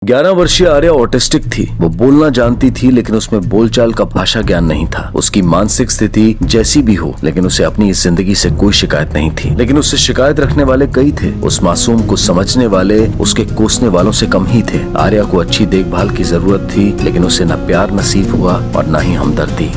11 वर्षीय आर्या ऑटिस्टिक थी। वो बोलना जानती थी लेकिन उसमें बोलचाल का भाषा ज्ञान नहीं था। उसकी मानसिक स्थिति जैसी भी हो लेकिन उसे अपनी इस जिंदगी से कोई शिकायत नहीं थी। लेकिन उससे शिकायत रखने वाले कई थे। उस मासूम को समझने वाले उसके कोसने वालों से कम ही थे। आर्या को अच्छी देखभाल की जरूरत थी लेकिन उसे न प्यार नसीब हुआ और न ही हमदर्दी।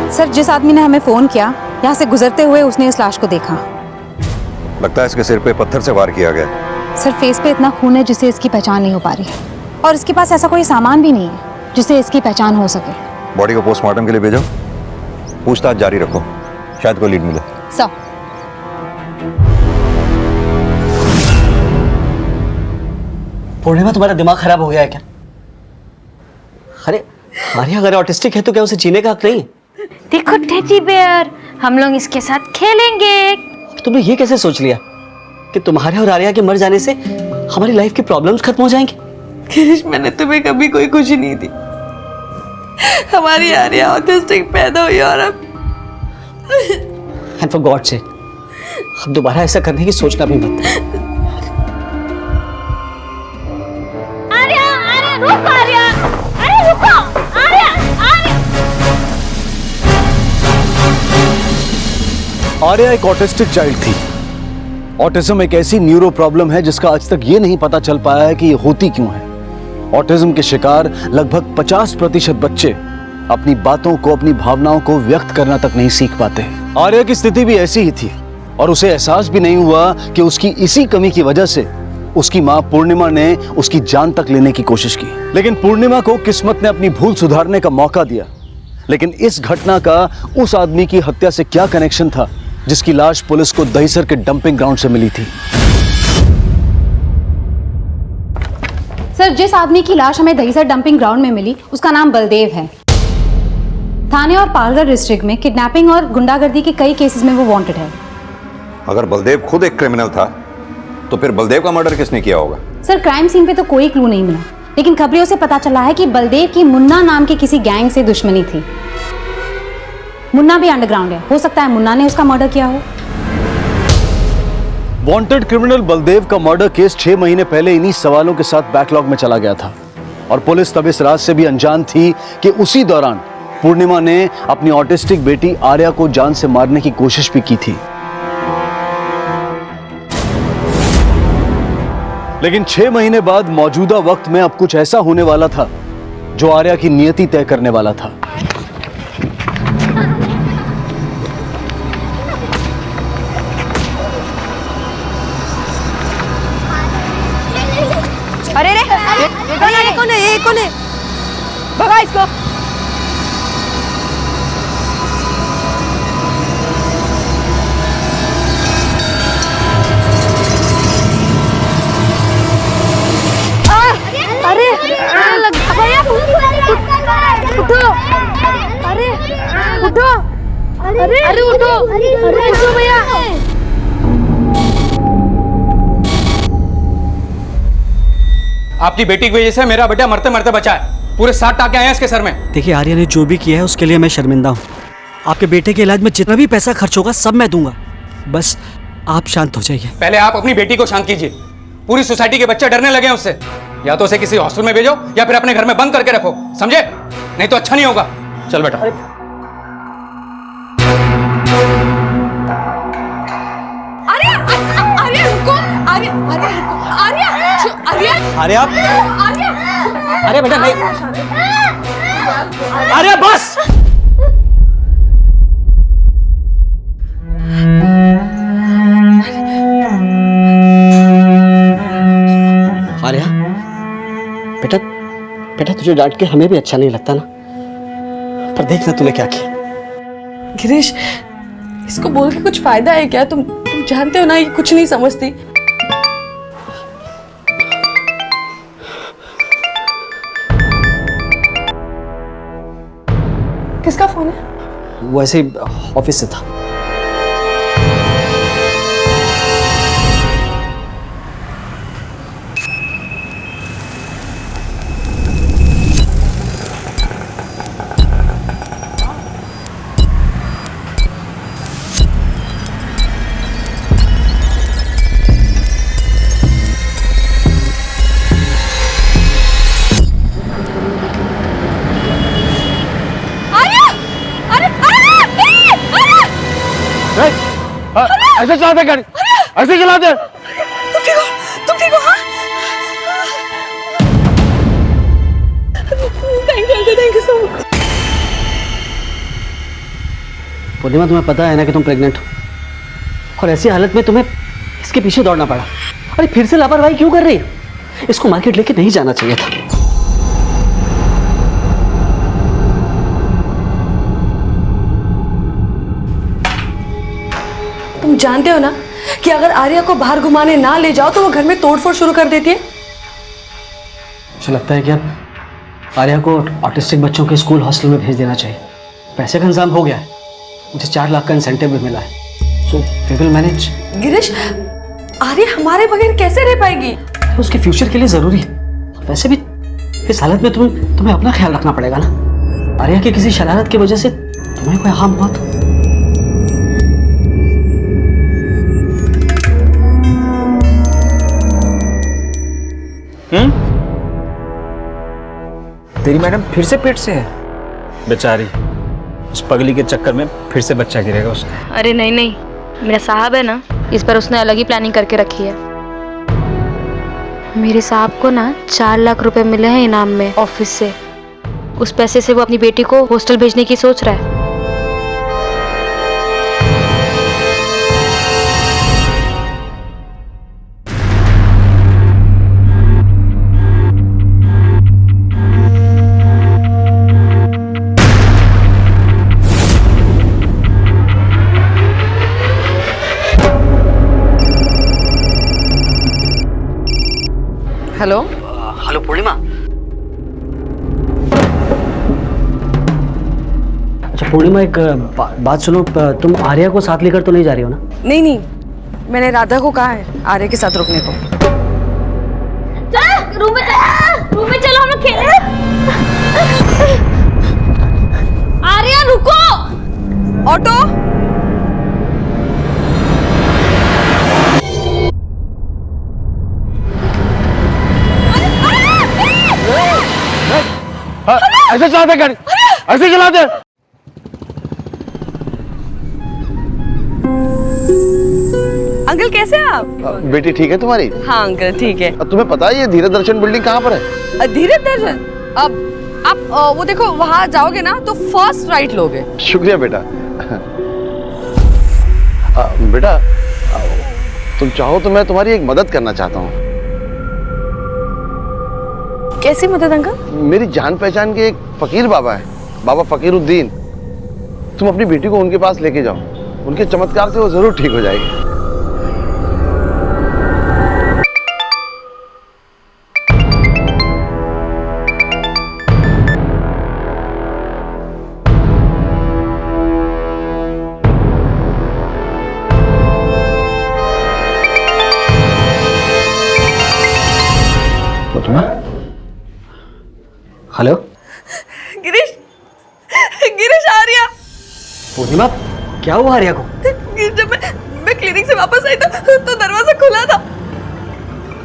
सर, जिस आदमी ने हमें फोन किया, यहाँ से गुजरते हुए उसने इस लाश को देखा। लगता है इसके सिर पे पत्थर से वार किया गया। सर, फेस पे इतना खून है जिससे इसकी पहचान नहीं हो पा रही और इसके पास ऐसा कोई सामान भी नहीं है जिससे इसकी पहचान हो सके। बॉडी को पोस्टमार्टम के लिए भेजो, पूछताछ जारी रखो, शायद कोई लीड मिले। सर, पूर्णिमा, तुम्हारा दिमाग खराब हो गया है क्या? अरे आर्या अगर ऑटिस्टिक है तो क्या उसे जीने का हक नहीं? देखो टेडी बेयर, हम लोग इसके साथ खेलेंगे। तुमने ये कैसे सोच लिया कि तुम्हारे और आर्या के मर जाने से हमारी लाइफ की प्रॉब्लम्स खत्म हो जाएंगी? गिरीश, मैंने तुम्हें कभी कोई खुशी नहीं दी। हमारी आर्या ऑटिस्टिक पैदा हुई और अब एंड फॉर गॉड सेक, अब दोबारा ऐसा करने की सोचना भी मत। आर्या, आर्या, रुक आर्या, अरे रुको, आर्या, आर्या। आर्या एक ऑटिस्टिक चाइल्ड थी। ऑटिज्म एक ऐसी न्यूरो प्रॉब्लम है जिसका आज तक ये नहीं पता चल पाया है कि ये होती क्यों है। ऑटिज्म के शिकार लगभग 50% बच्चे अपनी बातों को, अपनी भावनाओं को व्यक्त करना तक नहीं सीख पाते। आर्या की स्थिति भी ऐसी ही थी और उसे एहसास भी नहीं हुआ कि उसकी इसी कमी की वजह से उसकी मां पूर्णिमा ने उसकी जान तक लेने की कोशिश की। लेकिन पूर्णिमा को किस्मत ने अपनी भूल सुधारने का मौका दिया। लेकिन इस घटना का उस आदमी की हत्या से क्या कनेक्शन था जिसकी लाश पुलिस को दहीसर के डंपिंग ग्राउंड से मिली थी? सर, जिस आदमी की लाश हमें दहीसर डंपिंग ग्राउंड में मिली उसका नाम बलदेव है। थाने और पालघर डिस्ट्रिक्ट में किडनैपिंग और गुंडागर्दी के कई केसेस में वो वांटेड है। अगर बलदेव खुद एक क्रिमिनल था तो फिर बलदेव का मर्डर किसने किया होगा? सर, क्राइम सीन पे तो कोई क्लू नहीं मिला, लेकिन खबरों से पता चला है कि बलदेव की मुन्ना नाम के किसी गैंग से दुश्मनी थी। मुन्ना भी अंडरग्राउंड है, हो सकता है मुन्ना ने उसका मर्डर किया हो। वांटेड क्रिमिनल बलदेव का मर्डर केस 6 महीने पहले इन्हीं सवालों के साथ बैकलॉग में चला गया था और पुलिस तब इस राज से भी अनजान थी कि उसी दौरान पूर्णिमा ने अपनी ऑटिस्टिक बेटी आर्या को जान से मारने की कोशिश भी की थी। लेकिन 6 महीने बाद मौजूदा वक्त में अब कुछ ऐसा होने वाला था जो आर्या की नियति तय करने वाला था। अरे रे, ये कौन है? ये कौन है? भगा इसको। अरे उठो, अरे उठो भैया। आपकी बेटी की वजह से मेरा बेटा मरते मरते बचा है। पूरे 7 टाके आए हैं इसके सर में। देखिए आर्या ने जो भी किया है उसके लिए मैं शर्मिंदा हूँ। आपके बेटे के इलाज में जितना भी पैसा खर्च होगा सब मैं दूंगा, बस आप शांत हो जाइए। पहले आप अपनी बेटी को शांत कीजिए। पूरी सोसाइटी के बच्चे डरने लगे हैं उससे। या तो उसे किसी हॉस्टल में भेजो या फिर अपने घर में बंद करके रखो, समझे? नहीं तो अच्छा नहीं होगा। चल बेटा। आर्या, अरे बेटा नहीं, आर्या बस। आर्या बेटा, बेटा तुझे डांट के हमें भी अच्छा नहीं लगता ना, पर देखना तूने क्या किया। गिरीश, इसको बोल के कुछ फायदा है क्या? तुम जानते हो ना ये कुछ नहीं समझती। किसका फोन है? वो ऐसे ही ऑफिस से था। ऐसे चलाते गाड़ी, ऐसे चलाते। तुम ठीक हो? तुम ठीक हो? हाँ? Thank you so much. Purnima तुम्हें पता है ना कि तुम प्रेग्नेंट हो, और ऐसी हालत में तुम्हें इसके पीछे दौड़ना पड़ा। अरे फिर से लापरवाही क्यों कर रही? इसको मार्केट लेके नहीं जाना चाहिए था। तुम जानते हो ना कि अगर आर्या को बाहर घुमाने ना ले जाओ तो वो घर में तोड़फोड़ शुरू कर देती है। मुझे लगता है कि अब आर्या को ऑटिस्टिक बच्चों के स्कूल हॉस्टल में भेज देना चाहिए। पैसे का इंतजाम हो गया है, मुझे 4 लाख का इंसेंटिव भी मिला है, so we will manage. Girish, Arya हमारे बगैर कैसे रह पाएगी? उसके फ्यूचर के लिए जरूरी है। वैसे भी इस हालत में तुम्हें अपना ख्याल रखना पड़ेगा ना। आर्या की किसी शरारत की वजह से तुम्हें कोई हार्म हुआ तो। तेरी मैडम फिर से पेट से है बेचारी। उस पगली के चक्कर में फिर से बच्चा गिरेगा उसका। अरे नहीं नहीं, मेरा साहब है ना, इस पर उसने अलग ही प्लानिंग करके रखी है। मेरे साहब को ना 4 लाख रुपए मिले हैं इनाम में ऑफिस से। उस पैसे से वो अपनी बेटी को हॉस्टल भेजने की सोच रहा है। हेलो हेलो पूर्णिमा। अच्छा पूर्णिमा, एक बात सुनो, तुम आर्या को साथ लेकर तो नहीं जा रही हो ना? नहीं नहीं, मैंने राधा को कहा है आर्या के साथ रुकने को। चल रूम में चलो, हम लोग खेलें। आर्या रुको। ऑटो। ऐसे चलाते गाड़ी, ऐसे चलाते। अंकल कैसे हैं आप? बेटी ठीक है तुम्हारी? हाँ अंकल ठीक है। तुम्हें पता है ये धीरज दर्शन बिल्डिंग कहाँ पर है? धीरज दर्शन? अब आप वो देखो, वहां जाओगे ना तो फर्स्ट राइट लोगे। शुक्रिया बेटा। बेटा तुम चाहो तो मैं तुम्हारी एक मदद करना चाहता हूँ। कैसी मदद अंकल? मेरी जान पहचान के एक फकीर बाबा है, बाबा फकीरुद्दीन। तुम अपनी बेटी को उनके पास लेके जाओ, उनके चमत्कार से वो जरूर ठीक हो जाएगी। पूर्णिमा, हेलो गिरीश, गिरीश आर्या। पूर्णिमा, क्या हुआ आर्या को? जब मैं क्लिनिक से वापस आई तो दरवाजा खुला था,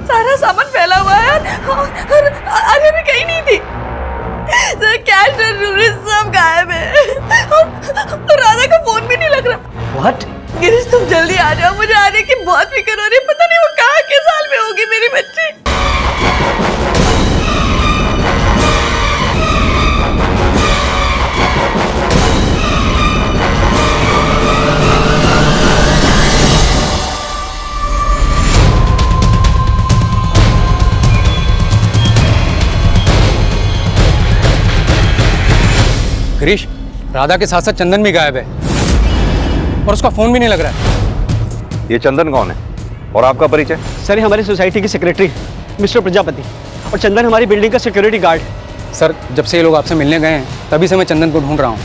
सारा सामान फैला हुआ है और आर्या भी कहीं नहीं थी। कैश और ज्वेलरी सब गायब है और राधा का फोन भी नहीं लग रहा। व्हाट? गिरीश तुम जल्दी आ जाओ, मुझे आर्या की बहुत फिक्र हो रही है। पता नहीं वो कहाँ किस हाल में होगी मेरी बच्ची। गिरीश, राधा के साथ साथ चंदन भी गायब है और उसका फोन भी नहीं लग रहा है। ये चंदन कौन है और आपका परिचय? सर, ये हमारी सोसाइटी की सेक्रेटरी मिस्टर प्रजापति, और चंदन हमारी बिल्डिंग का सिक्योरिटी गार्ड है। सर, जब से ये लोग आपसे मिलने गए हैं तभी से मैं चंदन को ढूंढ रहा हूँ,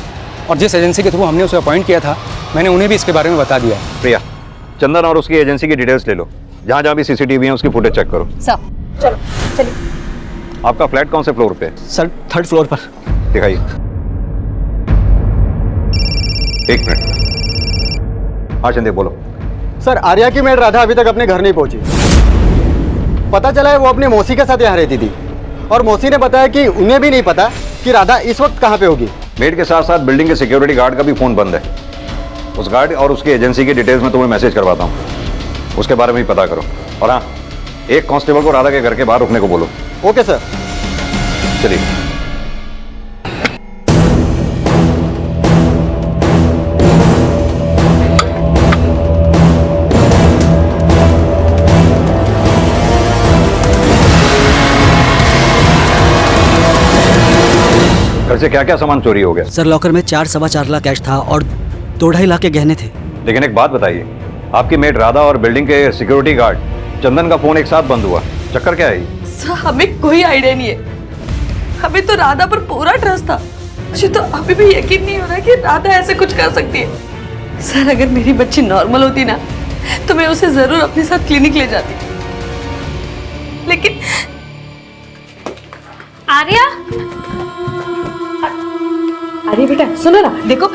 और जिस एजेंसी के थ्रू हमने उसे अपॉइंट किया था मैंने उन्हें भी इसके बारे में बता दिया है। प्रिया, चंदन और उसकी एजेंसी की डिटेल्स ले लो, जहाँ जहाँ भी सीसीटीवी है उसकी फुटेज चेक करो। सर चलो चलिए। आपका फ्लैट कौन से फ्लोर पे है? सर, 3rd फ्लोर पर। दिखाइए। एक मिनट। हाँ चंदे, बोलो। सर, आर्या की मेड राधा अभी तक अपने घर नहीं पहुंची। पता चला है वो अपनी मौसी के साथ यहाँ रहती थी, और मौसी ने बताया कि उन्हें भी नहीं पता कि राधा इस वक्त कहाँ पे होगी। मेड के साथ साथ बिल्डिंग के सिक्योरिटी गार्ड का भी फोन बंद है। उस गार्ड और उसकी एजेंसी की डिटेल्स में तुम्हें मैसेज करवाता हूँ, उसके बारे में भी पता करो। और हाँ, एक कांस्टेबल को राधा के घर के बाहर रुकने को बोलो। Okay sir. चलिए। घर से क्या क्या सामान चोरी हो गया? सर, लॉकर में 4-4.25 लाख कैश था और 2-2.5 लाख के गहने थे। लेकिन एक बात बताइए, आपकी मेड राधा और बिल्डिंग के सिक्योरिटी गार्ड चंदन का फोन एक साथ बंद हुआ, चक्कर क्या है? सर, हमें कोई आइडिया नहीं है। हमें तो राधा पर पूरा ट्रस्ट था। मुझे तो अभी भी यकीन नहीं हो रहा कि राधा ऐसे कुछ कर सकती है। सर, अगर मेरी बच्ची नॉर्मल होती ना तो मैं उसे जरूर अपने साथ क्लिनिक ले जाती, लेकिन आर्या, अरे बेटा सुनो ना, देखो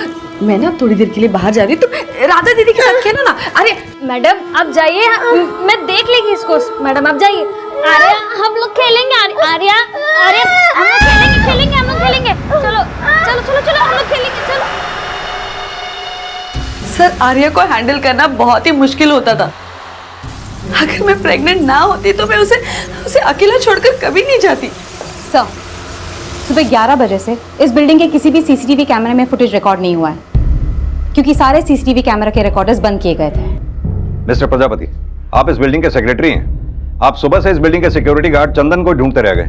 मैं ना थोड़ी देर के लिए बाहर जा रही हूँ, तुम राधा दीदी के साथ खेलो ना। अरे मैडम आप जाइए, मैं देख लेंगी इसको। मैडम आप जाइए। आर्या, हम लोग खेलेंगे। आर्या, आर्या, हम लोग खेलेंगे, हम लोग खेलेंगे। चलो चलो चलो चलो, हम लोग खेलेंगे, चलो। सर, आर्या को हैंडल करना बहुत ही मुश्किल होता था। अगर मैं प्रेग्नेंट ना होती तो मैं उसे अकेला छोड़कर कभी नहीं जाती। सर, सुबह 11 बजे से इस बिल्डिंग के किसी भी सीसीटीवी कैमरे में फुटेज रिकॉर्ड नहीं हुआ है, क्योंकि सारे सीसीटीवी कैमरा के रिकॉर्डर्स बंद किए गए थे। मिस्टर प्रजापति, आप इस बिल्डिंग के सेक्रेटरी हैं। आप सुबह से इस बिल्डिंग के सिक्योरिटी गार्ड चंदन को ढूंढते रह गए।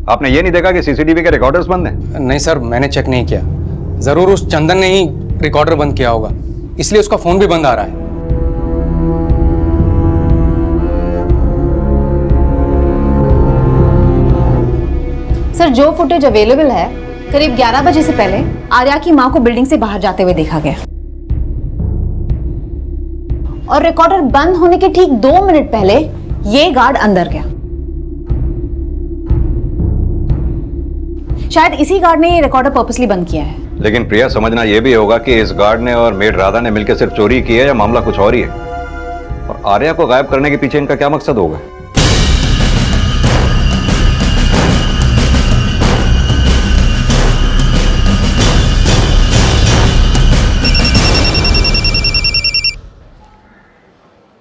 आपने ये नहीं देखा कि सीसीटीवी के रिकॉर्डर्स बंद हैं? नहीं सर, मैंने चेक नहीं किया। जरूर उस चंदन ने ही रिकॉर्डर बंद किया होगा, इसलिए उसका फोन भी बंद आ रहा है। सर, जो फुटेज अवेलेबल है, करीब 11 बजे से पहले आर्या की मां को बिल्डिंग से बाहर जाते हुए देखा गया, और रिकॉर्डर बंद होने के ठीक 2 मिनट पहले ये गार्ड अंदर गया। शायद इसी गार्ड ने ये रिकॉर्डर पर्पसली बंद किया है। लेकिन प्रिया, समझना यह भी होगा कि इस गार्ड ने और मेड राधा ने मिलकर सिर्फ चोरी की है या मामला कुछ और ही है, और आर्या को गायब करने के पीछे इनका क्या मकसद होगा?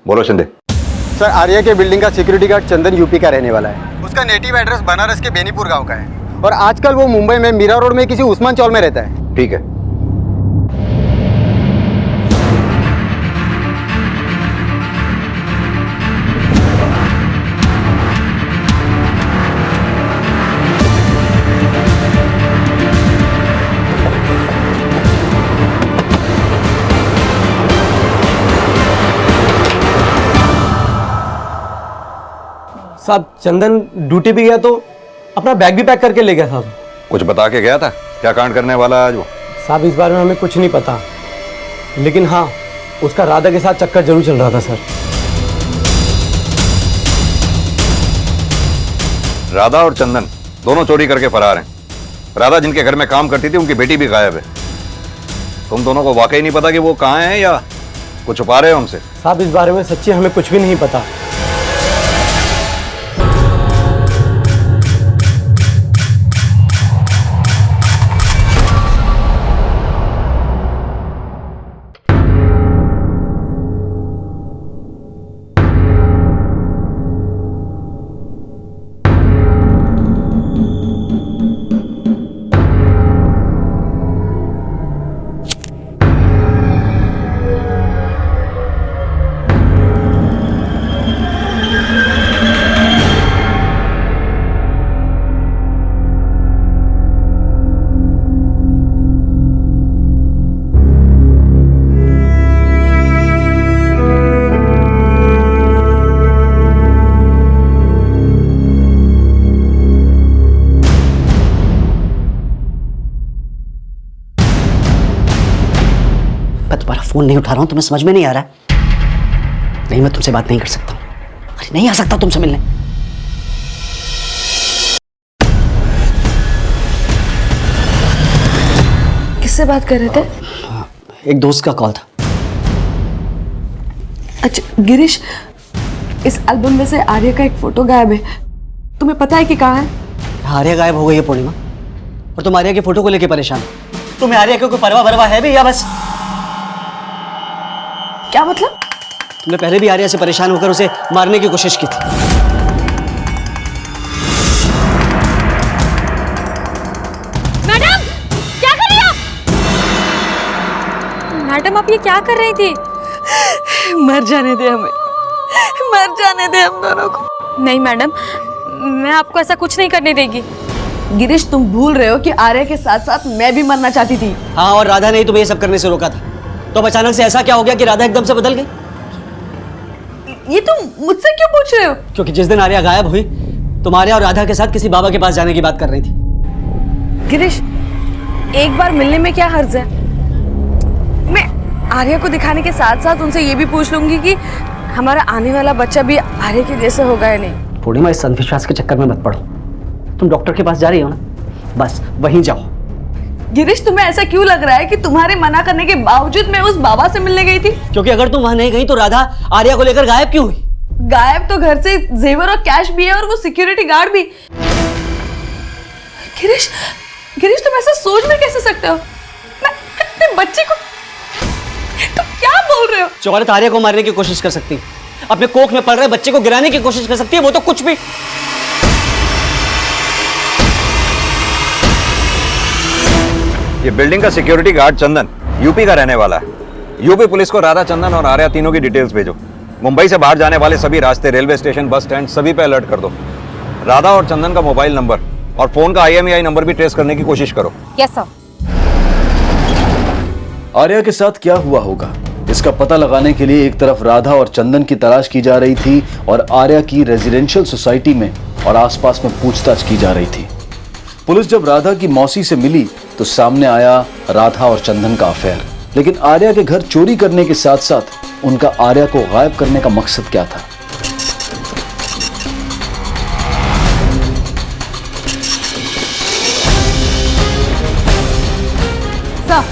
बोलो शिंदे। सर, आर्या के बिल्डिंग का सिक्योरिटी गार्ड चंदन यूपी का रहने वाला है। उसका नेटिव एड्रेस बनारस के बेनीपुर गांव का है, और आजकल वो मुंबई में मीरा रोड में किसी उस्मान चौल में रहता है। ठीक है। साहब, चंदन ड्यूटी पे गया तो अपना बैग भी पैक करके ले गया था। कुछ बता के गया था? क्या कांड करने वाला है आज वो? साहब, इस बारे में हमें कुछ नहीं पता, लेकिन हाँ, उसका राधा के साथ चक्कर जरूर चल रहा था सर। राधा और चंदन दोनों चोरी करके फरार हैं। राधा जिनके घर में काम करती थी उनकी बेटी भी गायब है। तुम दोनों को वाकई नहीं पता कि वो कहाँ हैं या कुछ छुपा रहे हो हमसे? साहब इस बारे में सच्ची हमें कुछ भी नहीं पता। मैं तुम्हारा फोन नहीं उठा रहा हूं, तुम्हें समझ में नहीं आ रहा है? नहीं, मैं तुमसे बात नहीं कर सकता हूं। अरे नहीं आ सकता तुमसे मिलने। किससे बात कर रहे थे? एक दोस्त का कॉल था। अच्छा गिरीश, इस एल्बम में से आर्या का एक फोटो गायब है। तुम्हें पता है कि कहाँ है? आर्या गायब हो गई है पूर्णिमा, और तुम आर्या के फोटो को लेके परेशान हो। तुम्हें आर्या की कोई परवाह वरवा है भी या बस? क्या मतलब? तुमने पहले भी आर्या से परेशान होकर उसे मारने की कोशिश की थी। मैडम क्या कर रही हो? मैडम आप ये क्या कर रही थी? मर जाने दे हमें, मर जाने दे हम दोनों को। नहीं मैडम, मैं आपको ऐसा कुछ नहीं करने देगी। गिरीश तुम भूल रहे हो कि आर्या के साथ साथ मैं भी मरना चाहती थी। हाँ, और राधा ने ही तुम्हें ये सब करने से रोका था। तो अब अचानक से ऐसा क्या हो गया कि राधा एकदम से बदल गई? ये तुम मुझसे क्यों पूछ रहे हो? क्योंकि जिस दिन आर्या गायब हुई तुम आर्या और राधा के साथ किसी बाबा के पास जाने की बात कर रही थी। गिरीश एक बार मिलने में क्या हर्ज है? मैं आर्या को दिखाने के साथ साथ उनसे ये भी पूछ लूंगी कि हमारा आने वाला बच्चा भी आर्या के जैसे होगा या नहीं। पूर्णिमा, इस अंधविश्वास के चक्कर में मत पड़ो। तुम डॉक्टर के पास जा रही हो ना, बस वहीं जाओ। गिरीश तुम्हें ऐसा क्यों लग रहा है कि तुम्हारे मना करने के बावजूद मैं उस बाबा से मिलने गई थी? क्योंकि अगर तुम वहां नहीं गई तो राधा आर्या को लेकर गायब क्यों हुई? गायब तो घर से जेवर और कैश भी है, और वो सिक्योरिटी गार्ड भी। गिरीश, गिरीश तुम ऐसा सोच में कैसे सकते हो? मैं अपने बच्चे को, तुम क्या बोल रहे हो? जो औरत आर्या को मारने की कोशिश कर सकती है, अपने कोख में पल रहे बच्चे को गिराने की कोशिश कर सकती है, वो तो कुछ भी। ये बिल्डिंग का सिक्योरिटी गार्ड चंदन यूपी का रहने वाला है। यूपी पुलिस को राधा, चंदन और आर्या तीनों की डिटेल्स भेजो। मुंबई से बाहर जाने वाले सभी रास्ते, रेलवे स्टेशन, बस स्टैंड सभी पे अलर्ट कर दो। राधा और चंदन का मोबाइल नंबर और फोन का IMEI नंबर भी ट्रेस करने की कोशिश करो। Yes sir. आर्या के साथ क्या हुआ होगा, इसका पता लगाने के लिए एक तरफ राधा और चंदन की तलाश की जा रही थी और आर्या की रेजिडेंशियल सोसाइटी में और आसपास में पूछताछ की जा रही थी। पुलिस जब राधा की मौसी से मिली तो सामने आया राधा और चंदन का अफेयर। लेकिन आर्या के घर चोरी करने के साथ साथ उनका आर्या को गायब करने का मकसद क्या था? सर,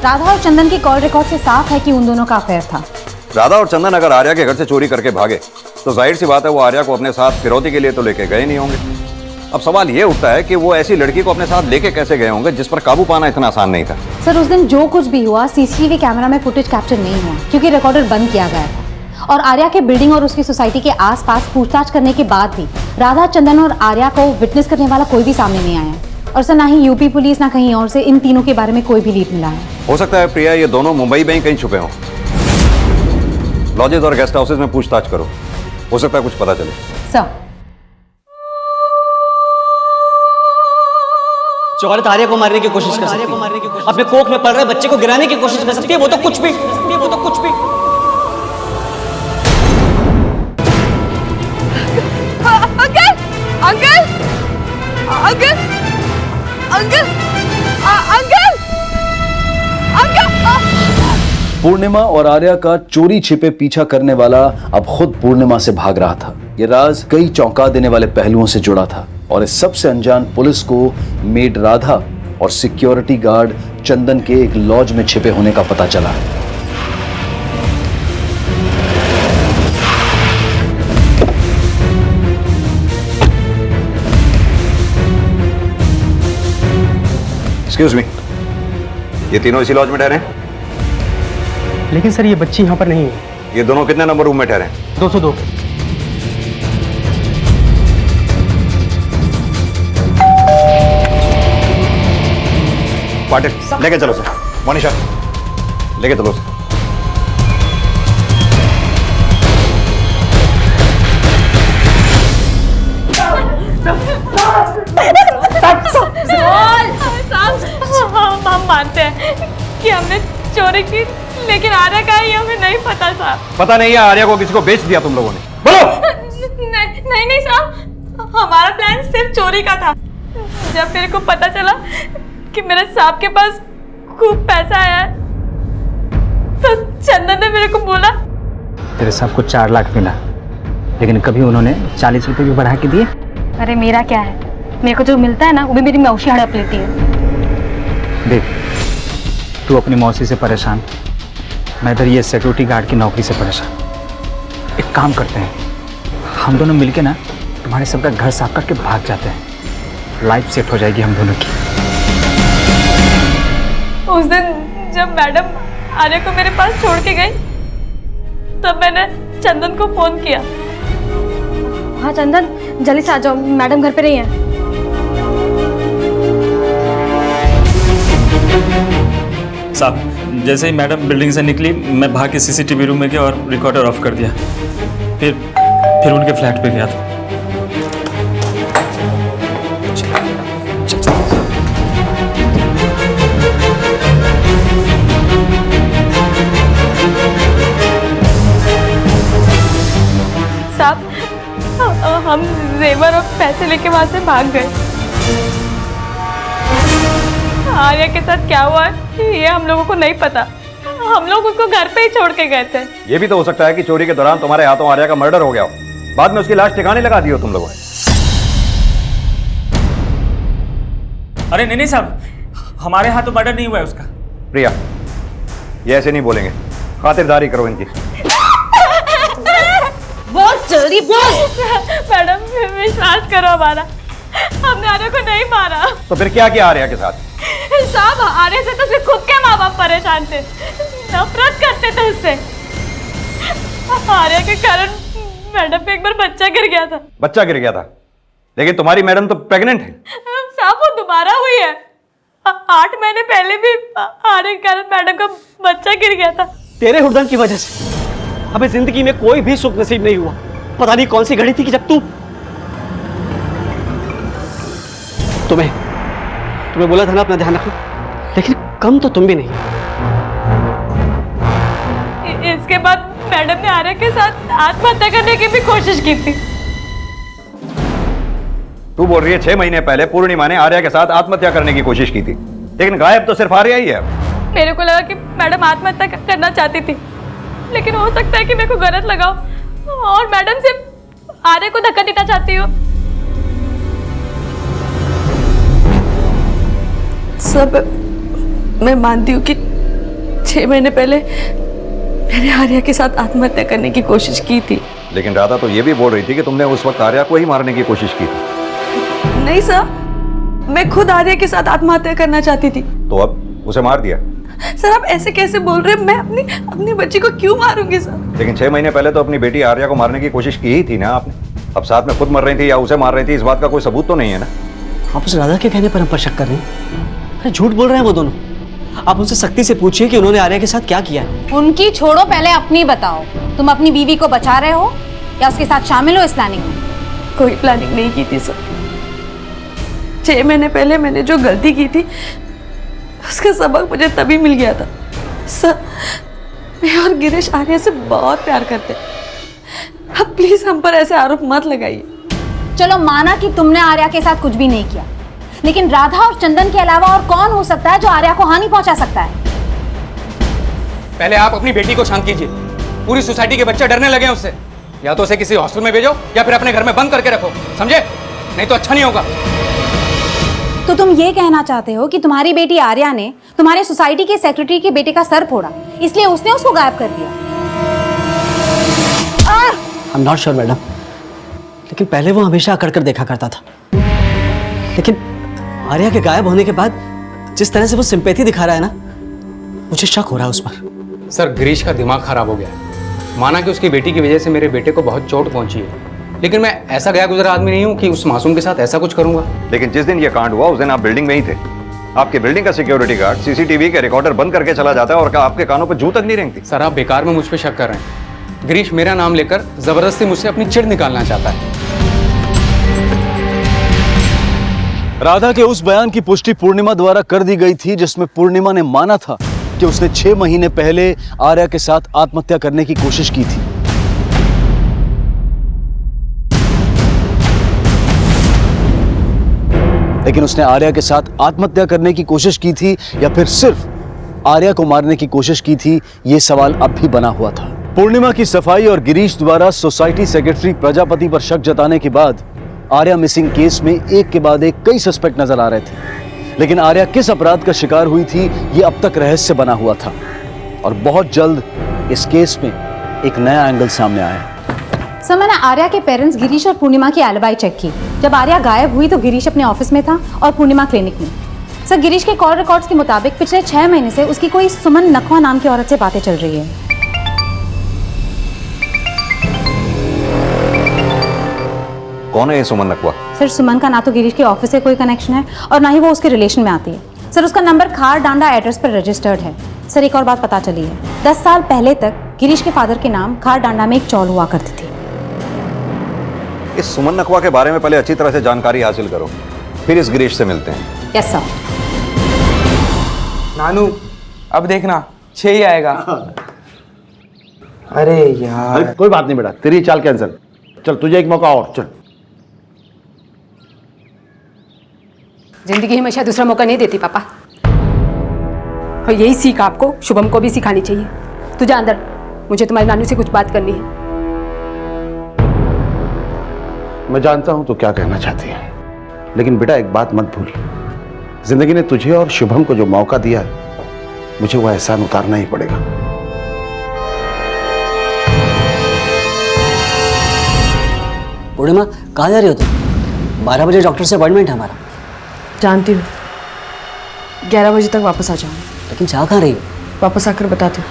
राधा और चंदन की कॉल रिकॉर्ड से साफ है कि उन दोनों का अफेयर था। राधा और चंदन अगर आर्या के घर से चोरी करके भागे तो जाहिर सी बात है वो आर्या को अपने साथ फिरौती के लिए तो लेके गए नहीं होंगे। अब सवाल ये उठता है कि वो ऐसी लड़की को अपने साथ लेके कैसे गए होंगे जिस पर काबू पाना इतना आसान नहीं था। सर, उस दिन जो कुछ भी हुआ सीसीटीवी कैमरा में फुटेज कैप्चर नहीं हुआ क्योंकि रिकॉर्डर बंद किया गया था। और आर्या के बिल्डिंग और उसकी सोसाइटी के आसपास पूछताछ करने के बाद भी राधा, चंदन और आर्या को विटनेस करने वाला कोई भी सामने नहीं आया। और सर, ना ही यूपी पुलिस ना कहीं और से इन तीनों के बारे में कोई भी लीड मिला है। हो सकता है प्रिया ये दोनों मुंबई में ही कहीं छुपे हों। लॉजेस और गेस्ट हाउसेज में पूछताछ करो, हो सकता है कुछ पता चले। सर, जो औरत आर्या को मारने की कोशिश कर सकती है, अपने कोख में पल रहे बच्चे को गिराने की कोशिश कर सकती है, वो तो कुछ भी, वो तो कुछ भी। Uncle, uncle, uncle, uncle, uncle, uncle. Purnima और आर्या का चोरी छिपे पीछा करने वाला अब खुद पूर्णिमा से भाग रहा था। ये राज कई चौंका देने वाले पहलुओं से जुड़ा था और इस सबसे अनजान पुलिस को मेड राधा और सिक्योरिटी गार्ड चंदन के एक लॉज में छिपे होने का पता चला। एक्सक्यूज मी, ये तीनों इसी लॉज में ठहरे हैं? लेकिन सर ये बच्ची यहाँ पर नहीं है। ये दोनों कितने नंबर रूम में ठहरे हैं? 202। पाटिल लेके चलो सर। मोनिशा लेके चलो सर। हम मानते हैं कि हमने चोरी की, लेकिन आर्या का ही हमें नहीं पता साहब। पता नहीं है आर्या को किसी को बेच दिया तुम लोगों ने? बोलो। नहीं साहब, हमारा प्लान सिर्फ चोरी का था। जब मेरे को पता चला कि मेरे साहब के पास खूब पैसा आया है, तो चंदन ने मेरे को बोला। तेरे साहब को 4 लाख मिला, लेकिन कभी उन्होंने 40 रुपए भी बढ़ा के दिए? अरे मेरा क्या है, मेरे को जो मिलता है ना वो भी मेरी मौसी हड़प लेती है। देख, तू अपनी मौसी से परेशान, मैं इधर ये सिक्योरिटी गार्ड की नौकरी से परेशान। एक काम करते हैं, हम दोनों मिलके ना तुम्हारे सबका घर साफ करके भाग जाते हैं। लाइफ सेट हो जाएगी हम दोनों की। उस दिन जब मैडम आर्या को मेरे पास छोड़ के गई, तब मैंने चंदन को फोन किया। हाँ चंदन, जल्दी से आ जाओ, मैडम घर पे नहीं है। साहब, जैसे ही मैडम बिल्डिंग से निकली, मैं भाग के सीसीटीवी रूम में गया और रिकॉर्डर ऑफ कर दिया। फिर उनके फ्लैट पे गया था। साहब, हम जेवर और पैसे लेके वहां से भाग गए। आर्या के साथ क्या हुआ ये हम लोगों को नहीं पता। हम लोग उसको घर पे ही छोड़ के गए थे। ये भी तो हो सकता है कि चोरी के दौरान तुम्हारे हाथों आर्या का मर्डर हो गया हो, बाद में उसकी लाश ठिकाने लगा दी हो तुम लोगों ने। अरे नहीं साहब, हमारे हाथ तो मर्डर नहीं हुआ है उसका। प्रिया, ये ऐसे नहीं बोलेंगे, खातिरदारी करो इनकी। बहुत जल्दी बोल। मैडम विश्वास करो हमारा, हमने आर्या को नहीं मारा। तो फिर क्या किया आर्या के साथ? साहब, आर्या से तो सिर्फ खुद के माँ बाप परेशान थे, नफरत करते थे उससे। आर्या के कारण मैडम पे एक बार बच्चा गिर गया था। बच्चा गिर गया था, लेकिन तुम्हारी मैडम तो प्रेग्नेंट है। साहब, वो दोबारा हुई है। 8 महीने पहले भी आर्या के कारण मैडम का बच्चा गिर गया था। तेरे हुड़दंग की वजह से हमें जिंदगी में कोई भी सुख नसीब नहीं हुआ। पता नहीं कौन सी घड़ी थी कि जब तुम्हें बोला था ना अपना ध्यान रखना, लेकिन कम तो तुम भी नहीं। इसके बाद मैडम ने आर्या के साथ आत्महत्या करने की भी कोशिश की थी। तू बोल रही है 6 महीने पहले पूर्णिमा ने आर्या के साथ आत्महत्या करने की कोशिश की थी, लेकिन गायब तो सिर्फ आर्या ही है। मेरे को लगा कि मैडम आत्महत्या करना चाहती थी, लेकिन हो सकता है कि मेरे को गलत लगा और मैडम से आर्या को धक्का देना चाहती हो। सब मैं मानती हूँ कि 6 महीने पहले मैंने आर्या के साथ आत्महत्या करने की कोशिश की थी। लेकिन राधा तो ये भी बोल रही थी कि तुमने उस वक्त आर्या को ही मारने की कोशिश की थी। नहीं सर, मैं खुद आर्या के साथ आत्महत्या करना चाहती थी। तो अब उसे मार दिया? सर, आप ऐसे कैसे बोल रहे हैं? मैं अपनी बच्ची को क्यों मारूंगी सर? लेकिन 6 महीने पहले तो अपनी बेटी आर्या को मारने की कोशिश की ही थी ना आपने। अब साथ में खुद मर रही थी या उसे मार रही थी, इस बात का कोई सबूत तो नहीं है ना। आप उस राधा के कहने पर हम पर शक कर रहे हैं? अरे झूठ बोल रहे हैं वो दोनों। आप उनसे सख्ती से पूछिए कि उन्होंने आर्या के साथ क्या किया है। उनकी छोड़ो, पहले अपनी बताओ। तुम अपनी बीवी को बचा रहे हो या उसके साथ शामिल हो इस प्लानिंग में? कोई प्लानिंग नहीं की थी सर। 6 महीने पहले मैंने जो गलती की थी उसका सबक मुझे तभी मिल गया था। सर, मैं और गिरीश आर्या से बहुत प्यार करते हैं। अब प्लीज हम पर ऐसे आरोप मत लगाइए। चलो माना कि तुमने आर्या के साथ कुछ भी नहीं किया, लेकिन राधा और चंदन के अलावा और कौन हो सकता है जो आर्या को हानि पहुंचा सकता है? पहले आप अपनी बेटी को शांत कीजिए। पूरी सोसाइटी के बच्चे डरने लगे हैं उससे। या तो उसे किसी हॉस्टल में भेजो या फिर अपने घर में बंद करके रखो, समझे? नहीं तो अच्छा नहीं होगा। तो तुम ये कहना चाहते हो कि तुम्हारी बेटी आर्या ने तुम्हारे सोसाइटी के सेक्रेटरी के बेटे का सर फोड़ा, इसलिए उसने उसको गायब कर दिया? I am not sure madam, लेकिन पहले वो हमेशा अकड़ कर देखा करता था, लेकिन आर्या के गायब होने के बाद जिस तरह से वो सिंपैथी दिखा रहा है ना, मुझे शक हो रहा है उस पर। सर, गिरीश का दिमाग खराब हो गया है। माना कि उसकी बेटी की वजह से मेरे बेटे को बहुत चोट पहुंची है, लेकिन मैं ऐसा गया गुजरा आदमी नहीं हूं कि उस मासूम के साथ ऐसा कुछ करूंगा। लेकिन जिस दिन ये कांड हुआ उस दिन आप बिल्डिंग में ही थे। आपके बिल्डिंग का सिक्योरिटी गार्ड सीसीटीवी के रिकॉर्डर बंद करके चला जाता है और आपके कानों पर जू तक नहीं रेंगती। सर, आप बेकार में मुझ पर शक कर रहे हैं। गिरीश मेरा नाम लेकर जबरदस्ती मुझसे अपनी चिढ़ निकालना चाहता है। राधा के उस बयान की पुष्टि पूर्णिमा द्वारा कर दी गई थी जिसमें पूर्णिमा ने माना था कि उसने 6 महीने पहले आर्या के साथ आत्महत्या करने की कोशिश की थी। लेकिन उसने आर्या के साथ आत्महत्या करने की कोशिश की थी या फिर सिर्फ आर्या को मारने की कोशिश की थी, यह सवाल अब भी बना हुआ था। पूर्णिमा की सफाई और गिरीश द्वारा सोसाइटी सेक्रेटरी प्रजापति पर शक जताने के बाद आर्या मिसिंग केस में एक के बाद एक कई सस्पेक्ट नजर आ रहे थे, लेकिन आर्या किस अपराध का शिकार हुई थी यह अब तक रहस्य बना हुआ था और बहुत जल्द इस केस में एक नया एंगल सामने आया। सर, मैंने आर्या के पेरेंट्स गिरीश और पूर्णिमा की एलिबाई चेक की। जब आर्या गायब हुई तो गिरीश अपने ऑफिस में था और पूर्णिमा क्लिनिक में। सर, गिरीश के कॉल रिकॉर्ड्स के मुताबिक पिछले 6 महीने से उसकी कोई सुमन नखवा नाम की औरत से बातें चल रही है। कौन है ये सुमन नकवा? सर, सुमन का ना तो गिरीश के ऑफिस से कोई कनेक्शन है और ना ही वो उसके रिलेशन में आती है। सर, उसका नंबर खार डांडा एड्रेस पर रजिस्टर्ड है। सर, एक और बात पता चली है, 10 साल पहले तक गिरीश के फादर के नाम खार डांडा में एक चौल हुआ करती थी। इस सुमन नकवा के बारे में पहले अच्छी तरह से जानकारी हासिल करो, फिर इस गिरीश से मिलते हैं। Yes sir. नानू, अब देखना 6 ही आएगा। अरे यार, कोई बात नहीं बेटा, तेरी चाल कैंसिल। चल, तुझे एक मौका और, चल। जिंदगी हमेशा दूसरा मौका नहीं देती पापा, और यही सीख आपको शुभम को भी सिखानी चाहिए। तू जा अंदर, मुझे तुम्हारे नानू से कुछ बात करनी है। मैं जानता हूं तो क्या कहना चाहती है, लेकिन बेटा एक बात मत भूल, जिंदगी ने तुझे और शुभम को जो मौका दिया है, मुझे वो एहसान उतारना ही पड़ेगा। पूर्णिमा, कहाँ जा रही हो तुम? 12 बजे डॉक्टर से अपॉइंटमेंट है हमारा। जानती हूँ, 11 बजे तक वापस आ जाऊंगी। लेकिन चाह कहाँ रही हो? वापस आकर बताती हूँ।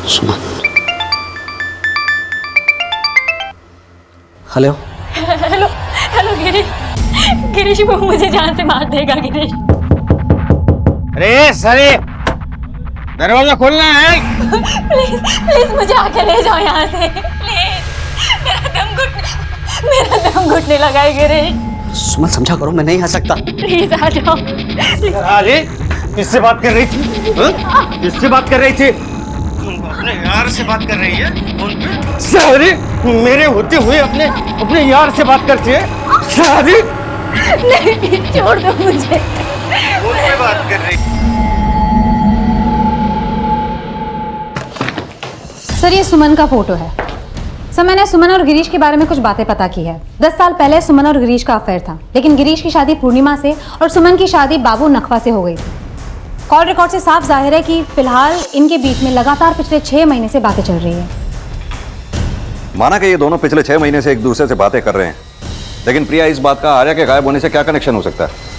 Suman. Hello. Hello hello Girish, Girish वो मुझे जान से मार देगा गिरीश। अरे सरे, दरवाजा खोलना है। प्लीज प्लीज मुझे आके ले जाओ यहाँ से प्लीज। मेरा दम घुटने लगा है गिरीश। सुमन, समझा करो, मैं नहीं आ सकता। प्लीज आ जाओ। अरे किससे बात कर रही थी? किससे बात कर रही थी? अपने यार से बात कर रही है? सारी मेरे होते हुए अपने यार से बात करती है? सारी नहीं, छोड़ दो मुझे। मुझसे बात कर रही। सर, ये सुमन का फोटो है। सर, मैंने सुमन और गिरीश के बारे में कुछ बातें पता की है। 10 साल पहले सुमन और गिरीश का अफेयर था, लेकिन गिरीश की शादी पूर्णिमा से और सुमन की शादी बाबू नखवा से हो गई थी। कॉल रिकॉर्ड से साफ जाहिर है कि फिलहाल इनके बीच में लगातार पिछले 6 महीने से बातें चल रही है। माना कि ये दोनों पिछले 6 महीने से एक दूसरे से बातें कर रहे हैं, लेकिन प्रिया, इस बात का आर्या के गायब होने से क्या कनेक्शन हो सकता है?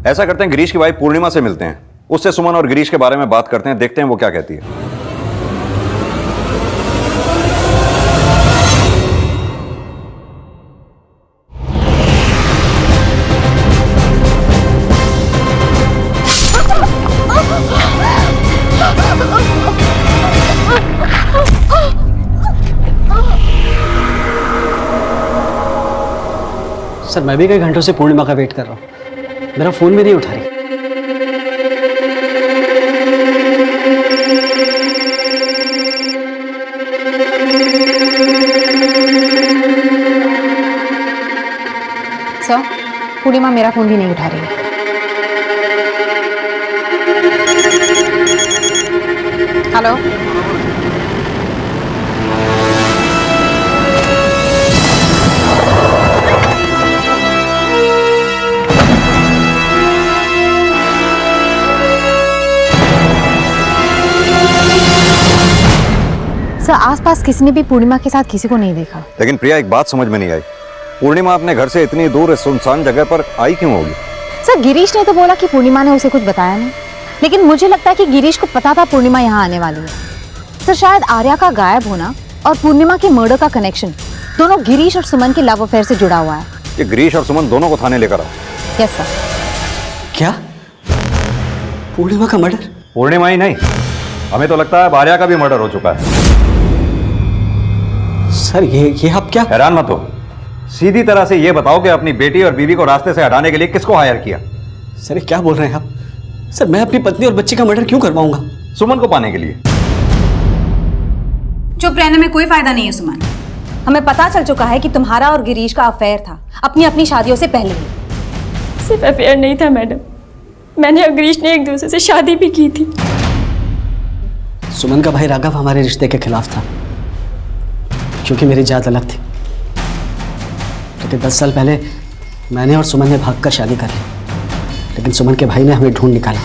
ऐसा करते हैं, गिरीश की वाइफ पूर्णिमा से मिलते हैं, उससे सुमन और गिरीश के बारे में बात करते हैं, देखते हैं वो क्या कहती है। सर मैं भी कई घंटों से पूर्णिमा का वेट कर रहा हूँ, मेरा फ़ोन भी नहीं उठा रही। सर, पूर्णिमा मेरा फ़ोन भी नहीं उठा रही है। हेलो। सर, आसपास किसी ने भी पूर्णिमा के साथ किसी को नहीं देखा। लेकिन प्रिया, एक बात समझ में नहीं आई, पूर्णिमा अपने घर से इतनी दूर इस सुनसान जगह पर आई क्यों होगी? सर, गिरीश ने तो बोला कि पूर्णिमा ने उसे कुछ बताया नहीं, लेकिन मुझे लगता है कि गिरीश को पता था पूर्णिमा यहाँ आने वाली है। सर, शायद आर्या का गायब होना और पूर्णिमा के मर्डर का कनेक्शन दोनों गिरीश और सुमन के लव अफेयर से जुड़ा हुआ है। कि गिरीश और सुमन दोनों को थाने लेकर आओ। Yes sir. क्या? पूर्णिमा का मर्डर? पूर्णिमा ही नहीं, हमें तो लगता है आर्या का भी मर्डर हो चुका है। सर ये आप क्या? हैरान मत हो, सीधी तरह से ये बताओ कि अपनी बेटी और बीवी को रास्ते से हटाने के लिए किसको हायर किया? सर ये क्या बोल रहे हैं आप? सर मैं अपनी पत्नी और बच्ची का मर्डर क्यों करवाऊंगा? सुमन को पाने के लिए। चुप रहने में कोई फायदा नहीं है सुमन। हमें पता चल चुका है कि तुम्हारा और गिरीश का अफेयर था अपनी अपनी शादियों से पहले ही। सिर्फ अफेयर नहीं था मैडम, मैंने और गिरीश ने एक दूसरे से शादी भी की थी। सुमन का भाई राघव हमारे रिश्ते के खिलाफ था, क्योंकि मेरी जात अलग थी। लेकिन 10 साल पहले मैंने और सुमन ने भागकर शादी कर ली, लेकिन सुमन के भाई ने हमें ढूंढ निकाला।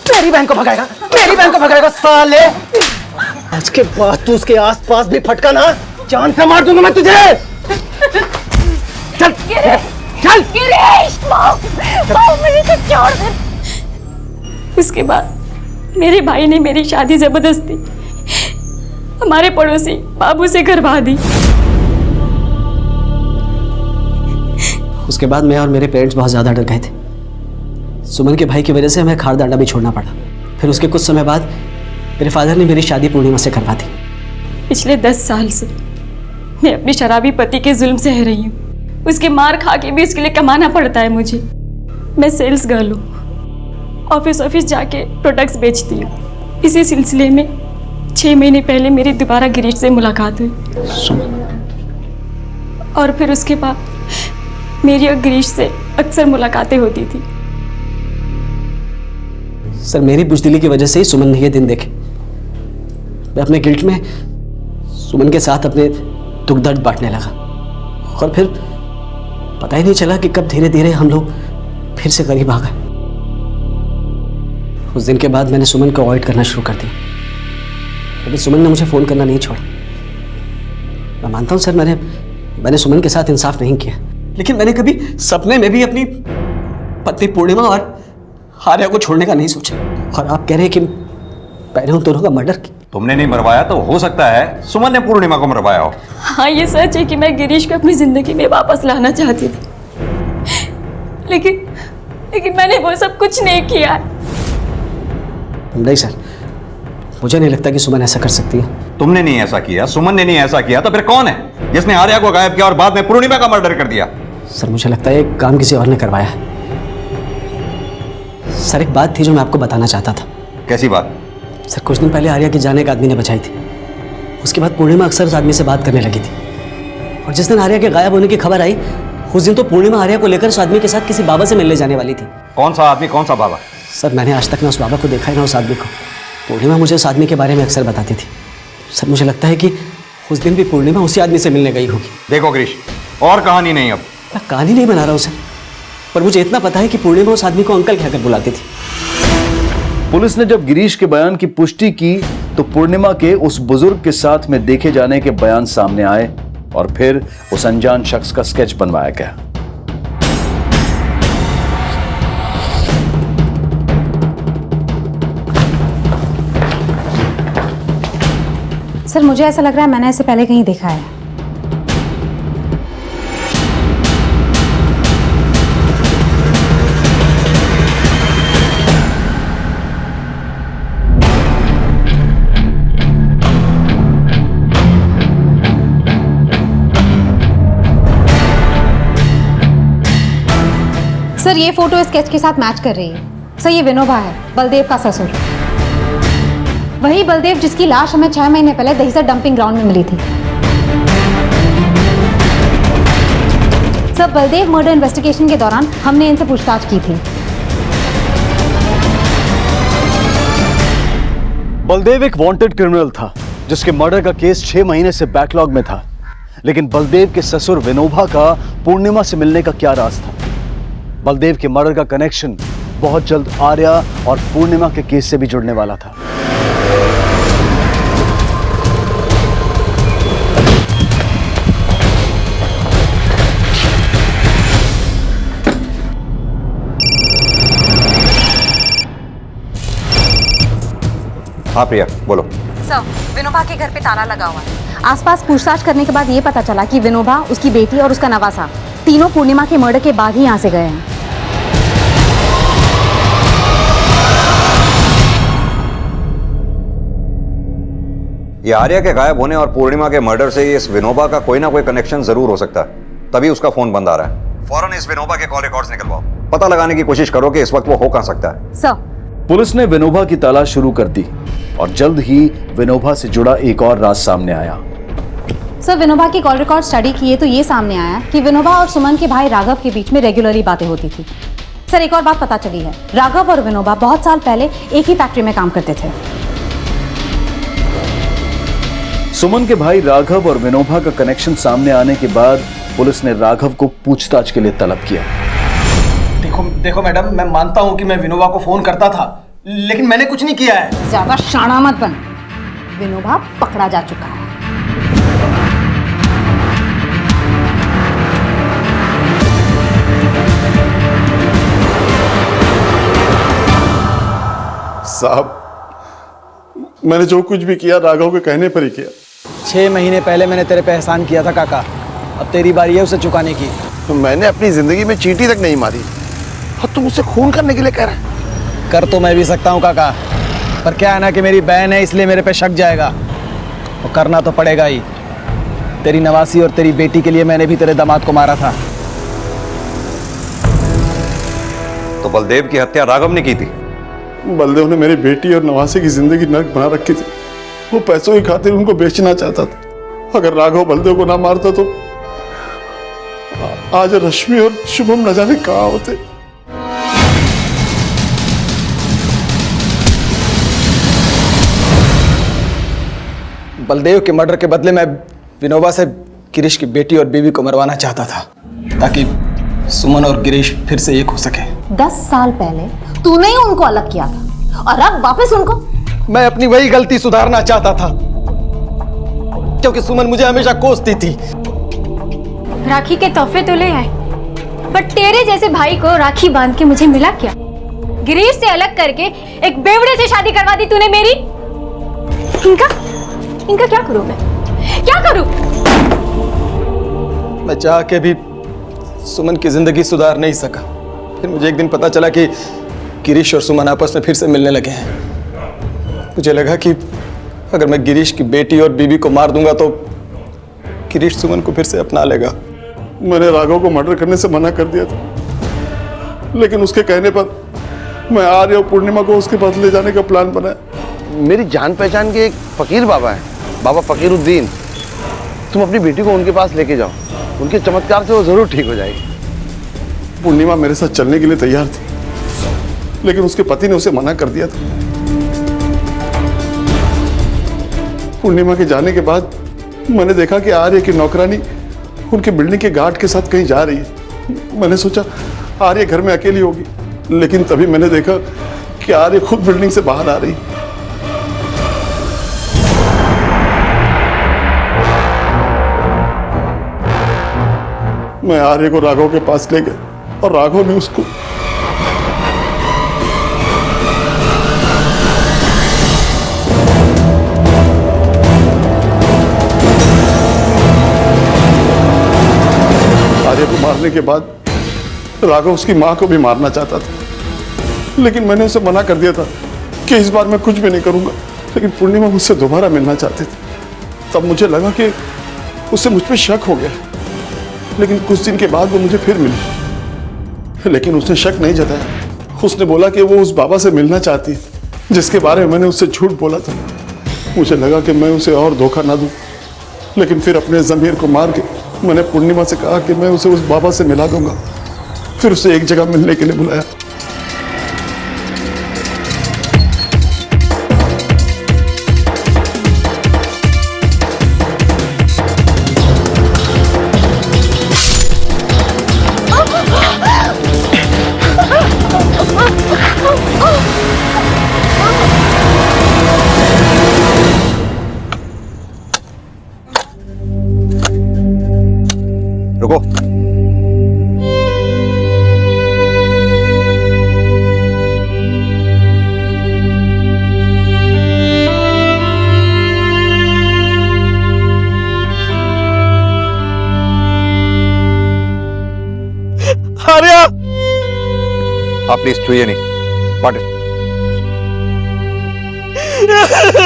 मेरी बहन को भगाएगा, मेरी बहन को भगाएगा साले। आज के बाद तू उसके आसपास भी फटका ना, जान से मार दूंगा मैं तुझे। चल चल गिरीश, मुझे तो छोड़ दे। उसके बाद मेरे भाई ने मेरी शादी जबरदस्ती हमारे पड़ोसी बाबू से करवा दी। उसके बाद मैं और मेरे पेरेंट्स बहुत ज़्यादा डर गए थे। सुमन के भाई की वजह से हमें खारदांडा भी छोड़ना पड़ा। फिर उसके कुछ समय बाद मेरे फादर ने मेरी शादी पूर्णिमा से करवा दी। पिछले 10 साल से मैं अपने शराबी पति के जुल्म सह रही हूँ। उसके मार खा के भी उसके लिए कमाना पड़ता है मुझे। मैं सेल्स गर्ल हूँ, ऑफिस जाके प्रोडक्ट्स बेचती हूँ। इसी सिलसिले में 6 महीने पहले मेरी दोबारा गिरीश से मुलाकात हुई, और फिर उसके बाद मेरी और गिरीश से अक्सर मुलाकातें होती थी। सर मेरी बुजदिली की वजह से ही सुमन ने ये दिन देखे। मैं अपने गिल्ट में सुमन के साथ अपने दुख दर्द बांटने लगा, और फिर पता ही नहीं चला कि कब धीरे धीरे हम लोग फिर से करीब आ गए। उस दिन के बाद मैंने सुमन को अवॉइड करना शुरू कर दिया, लेकिन सुमन ने मुझे फ़ोन करना नहीं छोड़ा। मैं मानता हूँ सर, मैंने सुमन के साथ इंसाफ नहीं किया, लेकिन मैंने कभी सपने में भी अपनी पत्नी पूर्णिमा और आर्या को छोड़ने का नहीं सोचा। और आप कह रहे हैं कि मैंने उन दोनों का मर्डर किया? तुमने नहीं मरवाया तो हो सकता है सुमन ने पूर्णिमा को मरवाया हो। हाँ, ये सच है कि मैं गिरीश को अपनी जिंदगी में वापस लाना चाहती थी, लेकिन मैंने वो सब कुछ नहीं किया। नहीं सर, मुझे नहीं लगता कि सुमन ऐसा कर सकती है। तुमने नहीं ऐसा किया, सुमन ने नहीं ऐसा किया, तो फिर कौन है जिसने आर्या को गायब किया और बाद में पूर्णिमा का मर्डर कर दिया? सर मुझे लगता है ये काम किसी और ने करवाया है। सर एक बात थी जो मैं आपको बताना चाहता था। कैसी बात? सर कुछ दिन पहले आर्या की जान एक आदमी ने बचाई थी। उसके बाद पूर्णिमा अक्सर उस आदमी से बात करने लगी थी, और जिस दिन आर्या के गायब होने की खबर आई, उस दिन तो पूर्णिमा आर्या को लेकर उस आदमी के साथ किसी बाबा से मिलने जाने वाली थी। कौन सा आदमी, कौन सा बाबा? सर मैंने आज तक ना उस बाबा को देखा है ना उस आदमी को। पूर्णिमा मुझे उस आदमी के बारे में अक्सर बताती थी। सर मुझे लगता है कि उस दिन भी पूर्णिमा उसी आदमी से मिलने गई होगी। देखो गिरीश, और कहानी नहीं। अब मैं कहानी नहीं बना रहा हूँ सर, पर मुझे इतना पता है कि पूर्णिमा उस आदमी को अंकल कहकर बुलाती थी। पुलिस ने जब गिरीश के बयान की पुष्टि की तो पूर्णिमा के उस बुजुर्ग के साथ में देखे जाने के बयान सामने आए, और फिर उस अनजान शख्स का स्केच बनवाया गया। सर मुझे ऐसा लग रहा है मैंने इसे पहले कहीं देखा है। सर ये फोटो इस स्केच के साथ मैच कर रही है। सर ये विनोबा है, बलदेव का ससुर। वही बलदेव जिसकी लाश हमें 6 महीने पहले दहीसर डंपिंग ग्राउंड में मिली थी। सर बलदेव मर्डर इन्वेस्टिगेशन के दौरान हमने इनसे पूछताछ की थी। बलदेव एक वांटेड क्रिमिनल था जिसके मर्डर का केस 6 महीने से बैकलॉग में था। लेकिन बलदेव के ससुर विनोबा का पूर्णिमा से मिलने का क्या राज था? बलदेव के मर्डर का कनेक्शन बहुत जल्द आर्या और पूर्णिमा के केस से भी जुड़ने वाला था। हाँ प्रिया बोलो। सर विनोबा के घर पे ताला लगा हुआ है। आसपास पूछताछ करने के बाद ये पता चला कि विनोबा, उसकी बेटी और उसका नवासा तीनों पूर्णिमा के मर्डर के बाद ही यहाँ से गए हैं। ये आर्या के गायब होने और पूर्णिमा के मर्डर से इस विनोबा का कोई ना कोई कनेक्शन जरूर हो सकता है, तभी उसका फोन बंद आ रहा है। फौरन इस विनोबा के कॉल रिकॉर्ड्स निकलवाओ, पता लगाने की कोशिश करो कि इस वक्त वो हो कहां सकता है। सर पुलिस ने विनोबा की तलाश शुरू कर दी और जल्द ही विनोबा से जुड़ा एक और राज सामने आया। सर विनोबा की कॉल रिकॉर्ड स्टडी किए तो ये सामने आया कि विनोबा और सुमन के भाई राघव के बीच में रेगुलरली बातें होती थी। सर एक और बात पता चली है, राघव और विनोबा बहुत साल पहले एक ही फैक्ट्री में काम करते थे। सुमन के भाई राघव और विनोबा का कनेक्शन सामने आने के बाद पुलिस ने राघव को पूछताछ के लिए तलब किया। देखो मैडम, मैं मानता हूँ कि मैं विनोबा को फोन करता था, लेकिन मैंने कुछ नहीं किया है। ज्यादा शाना मत बन, विनोबा पकड़ा जा चुका है। साहब, मैंने जो कुछ भी किया राघव के कहने पर ही किया। 6 महीने पहले मैंने तेरे पे एहसान किया था काका, अब तेरी बारी है उसे चुकाने की। तो मैंने अपनी जिंदगी में चींटी तक नहीं मारी और तुम मुझसे खून करने के लिए कह रहे हैं? कर तो मैं भी सकता हूँ काका, पर क्या है ना कि मेरी बहन है इसलिए मेरे पे शक जाएगा, और करना तो पड़ेगा ही। तेरी नवासी और तेरी बेटी के लिए मैंने भी तेरे दामाद को मारा था। तो बलदेव की हत्या राघव ने की थी? बलदेव ने मेरी बेटी और नवासी की जिंदगी नर्क बना रखी थी। वो पैसों की खातिर उनको बेचना चाहता था। अगर राघव बलदेव को ना मारता तो आज रश्मि और शुभम न जाने कहाँ होते। बलदेव के मर्डर के बदले मैं विनोबा से गिरीश की बेटी और बीवी को मरवाना चाहता था, ताकि सुमन और गिरीश फिर से एक हो सके। 10 साल पहले तूने ही उनको अलग किया था और अब वापस उनको। मैं अपनी वही गलती सुधारना चाहता था, क्योंकि सुमन मुझे हमेशा कोसती थी। राखी के तोहफे तो ले आए, पर तेरे जैसे भाई को राखी बांध के मुझे मिला क्या? गिरीश से अलग करके एक बेवड़े से शादी करवा दी तूने मेरी। इनका क्या करूं मैं? क्या करूं? मैं चाह के भी सुमन की जिंदगी सुधार नहीं सका। फिर मुझे एक दिन पता चला कि गिरीश और सुमन आपस में फिर से मिलने लगे हैं। मुझे लगा कि अगर मैं गिरीश की बेटी और बीवी को मार दूंगा तो गिरीश सुमन को फिर से अपना लेगा। मैंने राघव को मर्डर करने से मना कर दिया था, लेकिन उसके कहने पर मैं आर्य और पूर्णिमा को उसके पास ले जाने का प्लान बनाया। मेरी जान पहचान के एक फकीर बाबा है, बाबा फकीरुद्दीन। तुम अपनी बेटी को उनके पास लेके जाओ, उनके चमत्कार से वो जरूर ठीक हो जाएगी। पूर्णिमा मेरे साथ चलने के लिए तैयार थी, लेकिन उसके पति ने उसे मना कर दिया था। पूर्णिमा के जाने के बाद मैंने देखा कि आर्य की नौकरानी उनकी बिल्डिंग के गार्ड के साथ कहीं जा रही है। मैंने सोचा आर्य घर में अकेली होगी, लेकिन तभी मैंने देखा कि आर्य खुद बिल्डिंग से बाहर आ रही। मैं आर्य को राघव के पास ले गया और राघव ने उसको आर्य को मारने के बाद राघव उसकी मां को भी मारना चाहता था, लेकिन मैंने उसे मना कर दिया था कि इस बार मैं कुछ भी नहीं करूंगा। लेकिन पूर्णिमा मुझसे दोबारा मिलना चाहती थी। तब मुझे लगा कि उसे मुझ पर शक हो गया, लेकिन कुछ दिन के बाद वो मुझे फिर मिली। लेकिन उसने शक नहीं जताया। उसने बोला कि वो उस बाबा से मिलना चाहती है, जिसके बारे में मैंने उससे झूठ बोला था। मुझे लगा कि मैं उसे और धोखा ना दूं, लेकिन फिर अपने ज़मीर को मार के मैंने पूर्णिमा से कहा कि मैं उसे उस बाबा से मिला दूंगा। फिर उसे एक जगह मिलने के लिए बुलाया। रुको। आर्या, आप प्लीज छुइए नहीं। पाटिल, आर्या,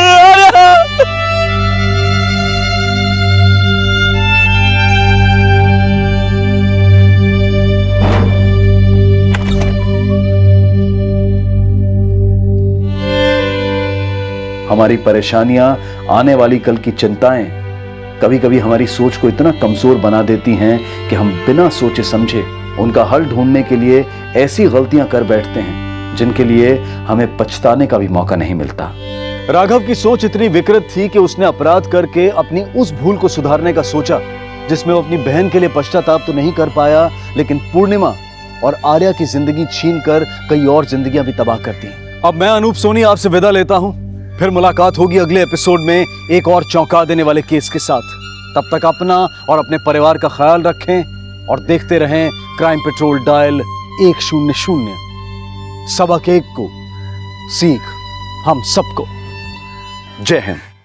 हमारी परेशानियां, आने वाली कल की चिंताएं कभी कभी हमारी सोच को इतना कमजोर बना देती हैं कि हम बिना सोचे समझे उनका हल ढूंढने के लिए ऐसी गलतियां कर बैठते हैं जिनके लिए हमें पछताने का भी मौका नहीं मिलता। राघव की सोच इतनी विकृत थी कि उसने अपराध करके अपनी उस भूल को सुधारने का सोचा जिसमें वो अपनी बहन के लिए पश्चाताप तो नहीं कर पाया, लेकिन पूर्णिमा और आर्या की जिंदगी छीन कर कई और जिंदगियां भी तबाह कर दी। अब मैं अनूप सोनी आपसे विदा लेता हूं। फिर मुलाकात होगी अगले एपिसोड में एक और चौंका देने वाले केस के साथ। तब तक अपना और अपने परिवार का ख्याल रखें और देखते रहें क्राइम पेट्रोल डायल 100। सबक एक को सीख हम सबको। जय हिंद।